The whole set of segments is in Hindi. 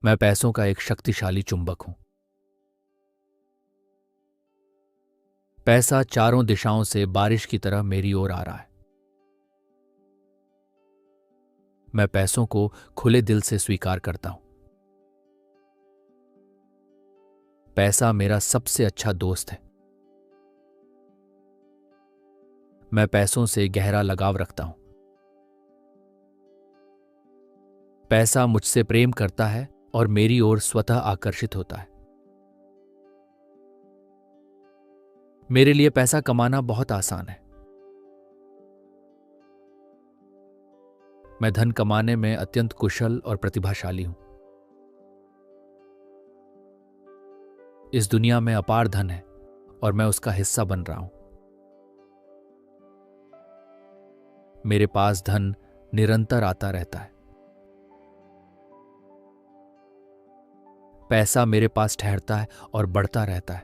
मैं पैसों का एक शक्तिशाली चुंबक हूं। पैसा चारों दिशाओं से बारिश की तरह मेरी ओर आ रहा है। मैं पैसों को खुले दिल से स्वीकार करता हूं। पैसा मेरा सबसे अच्छा दोस्त है। मैं पैसों से गहरा लगाव रखता हूं। पैसा मुझसे प्रेम करता है और मेरी ओर स्वतः आकर्षित होता है। मेरे लिए पैसा कमाना बहुत आसान है। मैं धन कमाने में अत्यंत कुशल और प्रतिभाशाली हूं। इस दुनिया में अपार धन है और मैं उसका हिस्सा बन रहा हूं। मेरे पास धन निरंतर आता रहता है। पैसा मेरे पास ठहरता है और बढ़ता रहता है।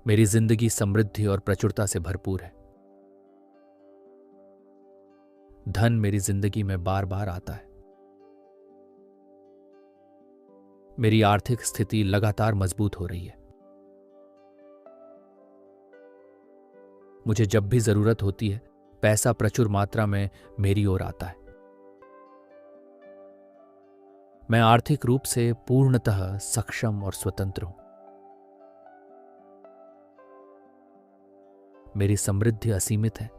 मेरी जिंदगी समृद्धि और प्रचुरता से भरपूर है। धन मेरी जिंदगी में बार बार आता है। मेरी आर्थिक स्थिति लगातार मजबूत हो रही है। मुझे जब भी जरूरत होती है, पैसा प्रचुर मात्रा में मेरी ओर आता है। मैं आर्थिक रूप से पूर्णतः सक्षम और स्वतंत्र हूं। मेरी समृद्धि असीमित है।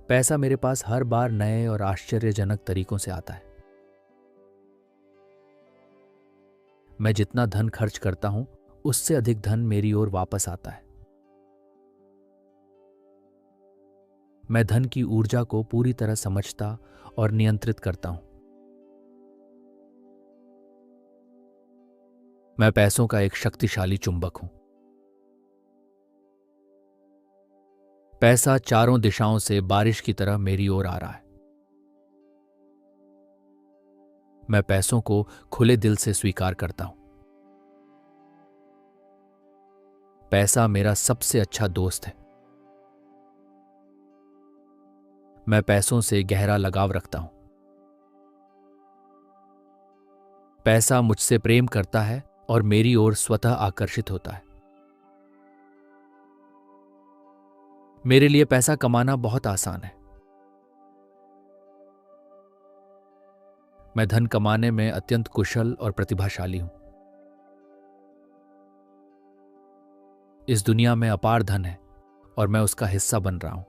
पैसा मेरे पास हर बार नए और आश्चर्यजनक तरीकों से आता है। मैं जितना धन खर्च करता हूं, उससे अधिक धन मेरी ओर वापस आता है। मैं धन की ऊर्जा को पूरी तरह समझता और नियंत्रित करता हूं। मैं पैसों का एक शक्तिशाली चुंबक हूं। पैसा चारों दिशाओं से बारिश की तरह मेरी ओर आ रहा है। मैं पैसों को खुले दिल से स्वीकार करता हूं। पैसा मेरा सबसे अच्छा दोस्त है। मैं पैसों से गहरा लगाव रखता हूं। पैसा मुझसे प्रेम करता है और मेरी ओर स्वतः आकर्षित होता है। मेरे लिए पैसा कमाना बहुत आसान है। मैं धन कमाने में अत्यंत कुशल और प्रतिभाशाली हूं। इस दुनिया में अपार धन है और मैं उसका हिस्सा बन रहा हूं।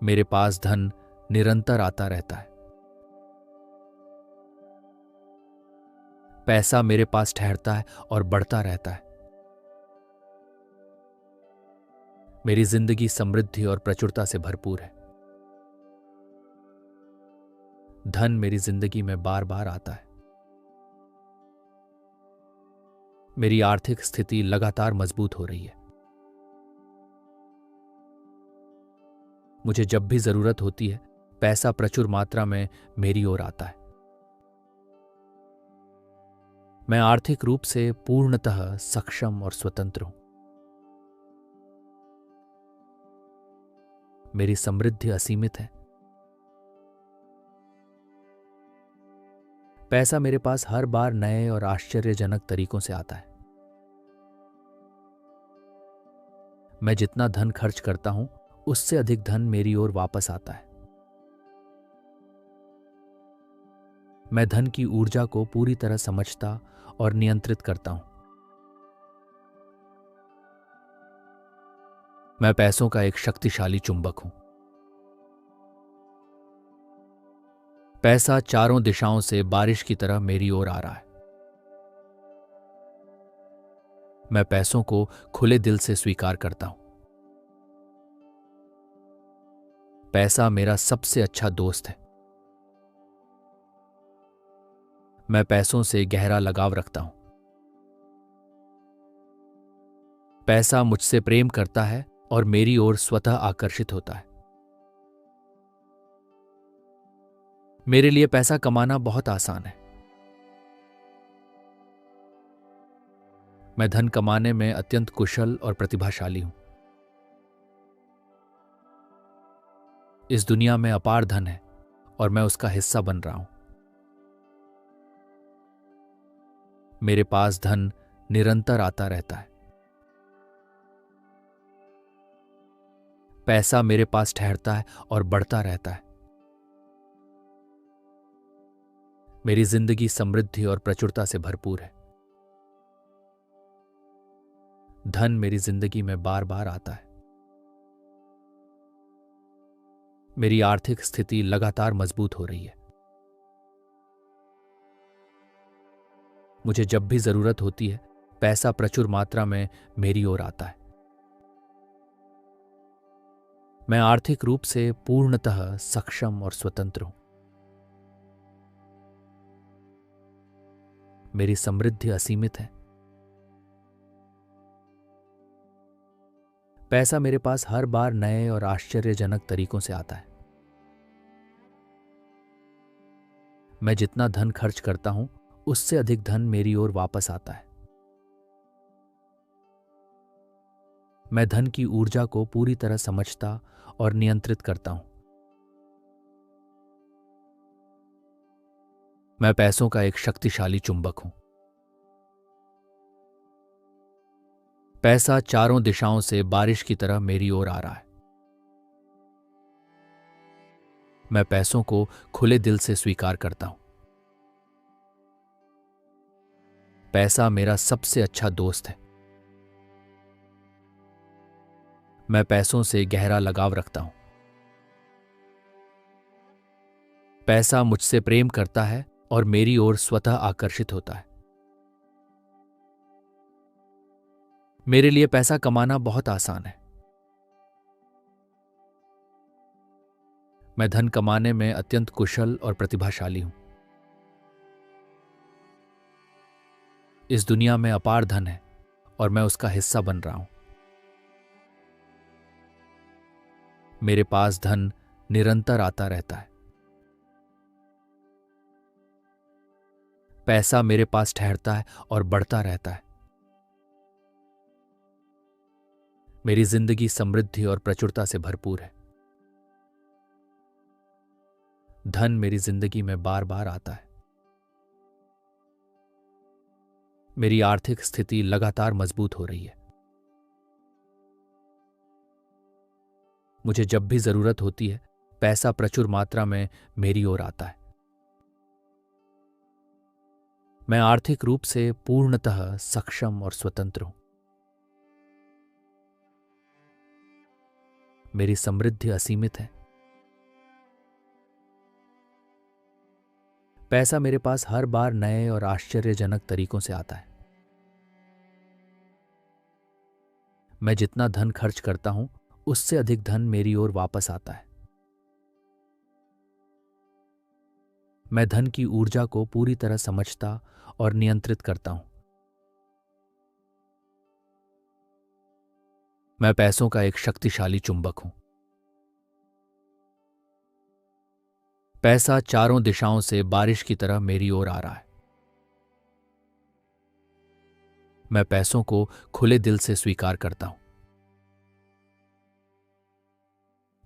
मेरे पास धन निरंतर आता रहता है। पैसा मेरे पास ठहरता है और बढ़ता रहता है। मेरी जिंदगी समृद्धि और प्रचुरता से भरपूर है। धन मेरी जिंदगी में बार बार आता है। मेरी आर्थिक स्थिति लगातार मजबूत हो रही है। मुझे जब भी जरूरत होती है, पैसा प्रचुर मात्रा में मेरी ओर आता है। मैं आर्थिक रूप से पूर्णतः सक्षम और स्वतंत्र हूं। मेरी समृद्धि असीमित है। पैसा मेरे पास हर बार नए और आश्चर्यजनक तरीकों से आता है। मैं जितना धन खर्च करता हूं, उससे अधिक धन मेरी ओर वापस आता है। मैं धन की ऊर्जा को पूरी तरह समझता और नियंत्रित करता हूं। मैं पैसों का एक शक्तिशाली चुंबक हूं। पैसा चारों दिशाओं से बारिश की तरह मेरी ओर आ रहा है। मैं पैसों को खुले दिल से स्वीकार करता हूं। पैसा मेरा सबसे अच्छा दोस्त है। मैं पैसों से गहरा लगाव रखता हूं। पैसा मुझसे प्रेम करता है और मेरी ओर स्वतः आकर्षित होता है। मेरे लिए पैसा कमाना बहुत आसान है। मैं धन कमाने में अत्यंत कुशल और प्रतिभाशाली हूं। इस दुनिया में अपार धन है और मैं उसका हिस्सा बन रहा हूं। मेरे पास धन निरंतर आता रहता है। पैसा मेरे पास ठहरता है और बढ़ता रहता है। मेरी जिंदगी समृद्धि और प्रचुरता से भरपूर है। धन मेरी जिंदगी में बार बार आता है। मेरी आर्थिक स्थिति लगातार मजबूत हो रही है। मुझे जब भी जरूरत होती है, पैसा प्रचुर मात्रा में मेरी ओर आता है। मैं आर्थिक रूप से पूर्णतः सक्षम और स्वतंत्र हूं। मेरी समृद्धि असीमित है। पैसा मेरे पास हर बार नए और आश्चर्यजनक तरीकों से आता है। मैं जितना धन खर्च करता हूं, उससे अधिक धन मेरी ओर वापस आता है। मैं धन की ऊर्जा को पूरी तरह समझता और नियंत्रित करता हूं। मैं पैसों का एक शक्तिशाली चुंबक हूं। पैसा चारों दिशाओं से बारिश की तरह मेरी ओर आ रहा है। मैं पैसों को खुले दिल से स्वीकार करता हूं। पैसा मेरा सबसे अच्छा दोस्त है। मैं पैसों से गहरा लगाव रखता हूं। पैसा मुझसे प्रेम करता है और मेरी ओर स्वतः आकर्षित होता है। मेरे लिए पैसा कमाना बहुत आसान है। मैं धन कमाने में अत्यंत कुशल और प्रतिभाशाली हूं। इस दुनिया में अपार धन है और मैं उसका हिस्सा बन रहा हूं। मेरे पास धन निरंतर आता रहता है। पैसा मेरे पास ठहरता है और बढ़ता रहता है। मेरी जिंदगी समृद्धि और प्रचुरता से भरपूर है। धन मेरी जिंदगी में बार बार आता है। मेरी आर्थिक स्थिति लगातार मजबूत हो रही है। मुझे जब भी जरूरत होती है, पैसा प्रचुर मात्रा में मेरी ओर आता है। मैं आर्थिक रूप से पूर्णतः सक्षम और स्वतंत्र हूं। मेरी समृद्धि असीमित है। पैसा मेरे पास हर बार नए और आश्चर्यजनक तरीकों से आता है। मैं जितना धन खर्च करता हूं, उससे अधिक धन मेरी ओर वापस आता है। मैं धन की ऊर्जा को पूरी तरह समझता और नियंत्रित करता हूं। मैं पैसों का एक शक्तिशाली चुंबक हूं। पैसा चारों दिशाओं से बारिश की तरह मेरी ओर आ रहा है। मैं पैसों को खुले दिल से स्वीकार करता हूं।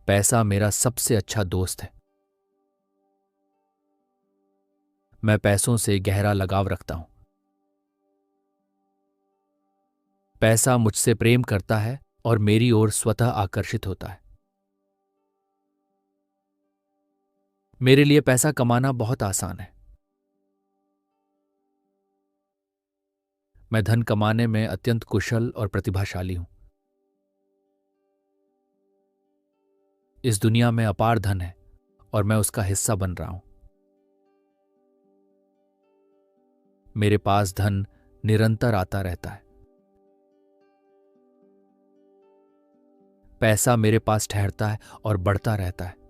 पैसा मेरा सबसे अच्छा दोस्त है। मैं पैसों से गहरा लगाव रखता हूं। पैसा मुझसे प्रेम करता है और मेरी ओर स्वतः आकर्षित होता है। मेरे लिए पैसा कमाना बहुत आसान है। मैं धन कमाने में अत्यंत कुशल और प्रतिभाशाली हूं। इस दुनिया में अपार धन है और मैं उसका हिस्सा बन रहा हूं। मेरे पास धन निरंतर आता रहता है। पैसा मेरे पास ठहरता है और बढ़ता रहता है।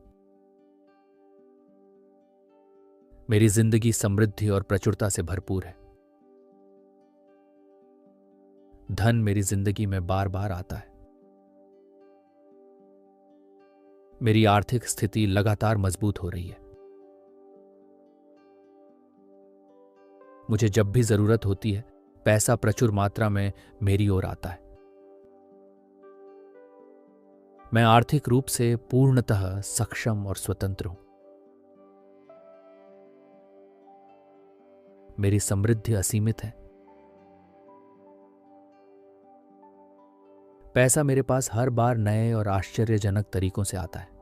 मेरी जिंदगी समृद्धि और प्रचुरता से भरपूर है। धन मेरी जिंदगी में बार बार आता है। मेरी आर्थिक स्थिति लगातार मजबूत हो रही है। मुझे जब भी जरूरत होती है, पैसा प्रचुर मात्रा में मेरी ओर आता है। मैं आर्थिक रूप से पूर्णतः सक्षम और स्वतंत्र हूं। मेरी समृद्धि असीमित है। पैसा मेरे पास हर बार नए और आश्चर्यजनक तरीकों से आता है।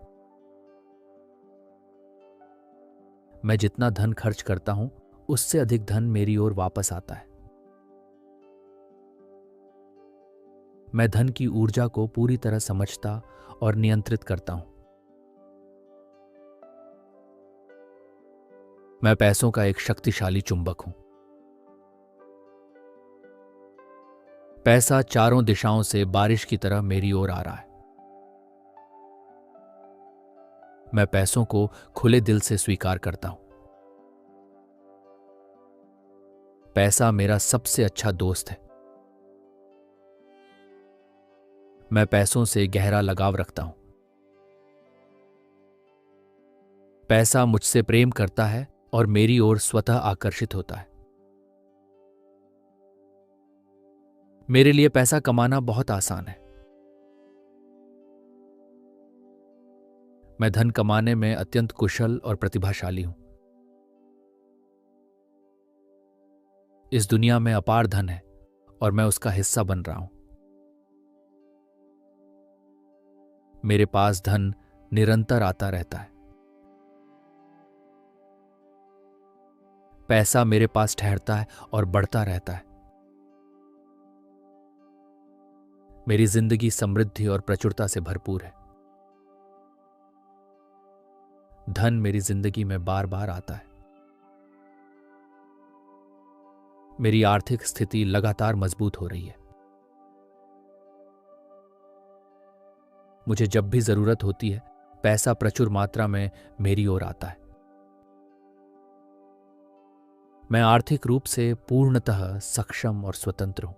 मैं जितना धन खर्च करता हूं, उससे अधिक धन मेरी ओर वापस आता है। मैं धन की ऊर्जा को पूरी तरह समझता और नियंत्रित करता हूं। मैं पैसों का एक शक्तिशाली चुंबक हूं। पैसा चारों दिशाओं से बारिश की तरह मेरी ओर आ रहा है। मैं पैसों को खुले दिल से स्वीकार करता हूं। पैसा मेरा सबसे अच्छा दोस्त है। मैं पैसों से गहरा लगाव रखता हूं। पैसा मुझसे प्रेम करता है और मेरी ओर स्वतः आकर्षित होता है। मेरे लिए पैसा कमाना बहुत आसान है। मैं धन कमाने में अत्यंत कुशल और प्रतिभाशाली हूं। इस दुनिया में अपार धन है और मैं उसका हिस्सा बन रहा हूं। मेरे पास धन निरंतर आता रहता है। पैसा मेरे पास ठहरता है और बढ़ता रहता है। मेरी जिंदगी समृद्धि और प्रचुरता से भरपूर है। धन मेरी जिंदगी में बार बार आता है। मेरी आर्थिक स्थिति लगातार मजबूत हो रही है। मुझे जब भी जरूरत होती है, पैसा प्रचुर मात्रा में मेरी ओर आता है। मैं आर्थिक रूप से पूर्णतः सक्षम और स्वतंत्र हूं।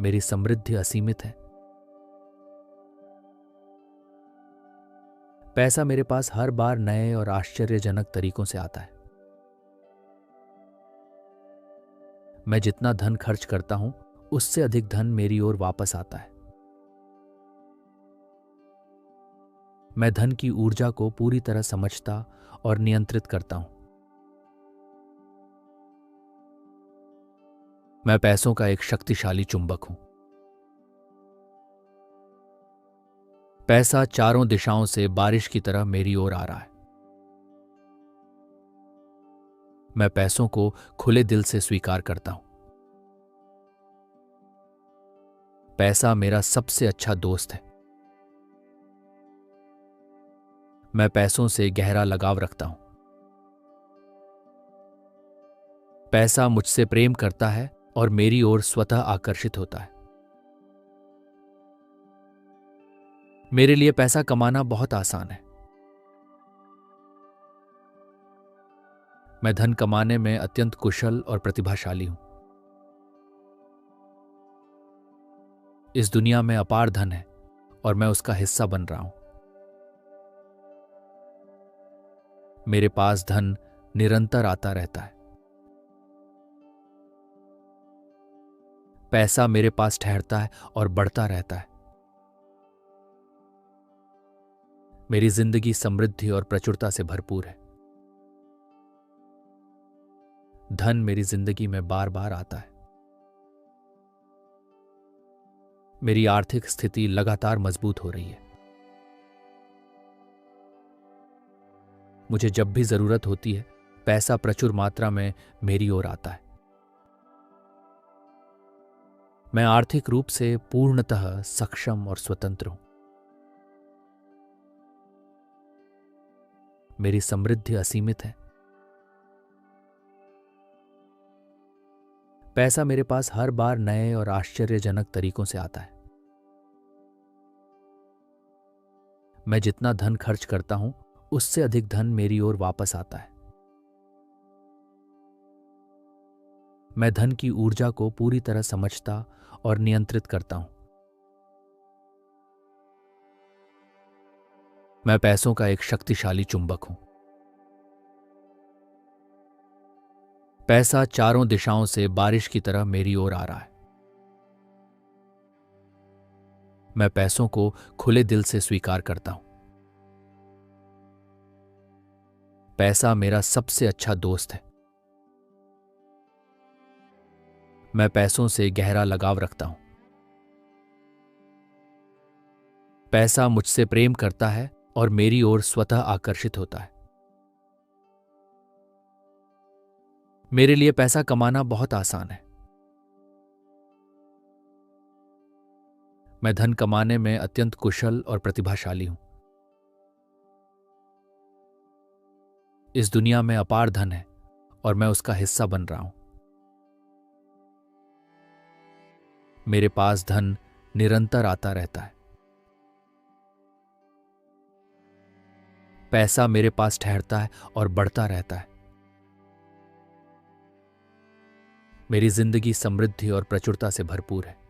मेरी समृद्धि असीमित है। पैसा मेरे पास हर बार नए और आश्चर्यजनक तरीकों से आता है। मैं जितना धन खर्च करता हूं, उससे अधिक धन मेरी ओर वापस आता है। मैं धन की ऊर्जा को पूरी तरह समझता और नियंत्रित करता हूं। मैं पैसों का एक शक्तिशाली चुंबक हूं। पैसा चारों दिशाओं से बारिश की तरह मेरी ओर आ रहा है। मैं पैसों को खुले दिल से स्वीकार करता हूं। पैसा मेरा सबसे अच्छा दोस्त है। मैं पैसों से गहरा लगाव रखता हूं। पैसा मुझसे प्रेम करता है और मेरी ओर स्वतः आकर्षित होता है। मेरे लिए पैसा कमाना बहुत आसान है। मैं धन कमाने में अत्यंत कुशल और प्रतिभाशाली हूं। इस दुनिया में अपार धन है और मैं उसका हिस्सा बन रहा हूं। मेरे पास धन निरंतर आता रहता है। पैसा मेरे पास ठहरता है और बढ़ता रहता है। मेरी जिंदगी समृद्धि और प्रचुरता से भरपूर है। धन मेरी जिंदगी में बार बार आता है। मेरी आर्थिक स्थिति लगातार मजबूत हो रही है। मुझे जब भी जरूरत होती है, पैसा प्रचुर मात्रा में मेरी ओर आता है। मैं आर्थिक रूप से पूर्णतः सक्षम और स्वतंत्र हूं। मेरी समृद्धि असीमित है। पैसा मेरे पास हर बार नए और आश्चर्यजनक तरीकों से आता है। मैं जितना धन खर्च करता हूं, उससे अधिक धन मेरी ओर वापस आता है। मैं धन की ऊर्जा को पूरी तरह समझता और नियंत्रित करता हूं। मैं पैसों का एक शक्तिशाली चुंबक हूं। पैसा चारों दिशाओं से बारिश की तरह मेरी ओर आ रहा है। मैं पैसों को खुले दिल से स्वीकार करता हूं। पैसा मेरा सबसे अच्छा दोस्त है। मैं पैसों से गहरा लगाव रखता हूं। पैसा मुझसे प्रेम करता है और मेरी ओर स्वतः आकर्षित होता है। मेरे लिए पैसा कमाना बहुत आसान है। मैं धन कमाने में अत्यंत कुशल और प्रतिभाशाली हूं। इस दुनिया में अपार धन है और मैं उसका हिस्सा बन रहा हूं। मेरे पास धन निरंतर आता रहता है। पैसा मेरे पास ठहरता है और बढ़ता रहता है। मेरी जिंदगी समृद्धि और प्रचुरता से भरपूर है।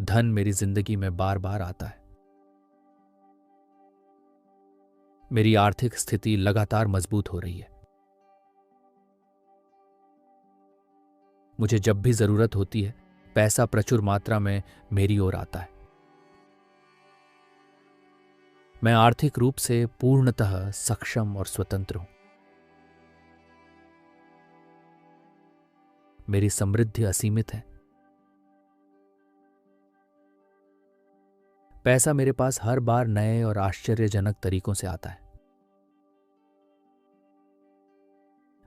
धन मेरी जिंदगी में बार बार आता है। मेरी आर्थिक स्थिति लगातार मजबूत हो रही है। मुझे जब भी जरूरत होती है, पैसा प्रचुर मात्रा में मेरी ओर आता है। मैं आर्थिक रूप से पूर्णतः सक्षम और स्वतंत्र हूं। मेरी समृद्धि असीमित है। पैसा मेरे पास हर बार नए और आश्चर्यजनक तरीकों से आता है।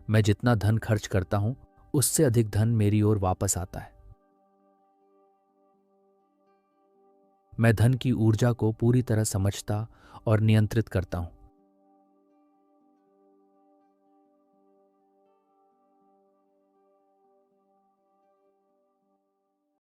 मैं जितना धन खर्च करता हूं, उससे अधिक धन मेरी ओर वापस आता है। मैं धन की ऊर्जा को पूरी तरह समझता और नियंत्रित करता हूं।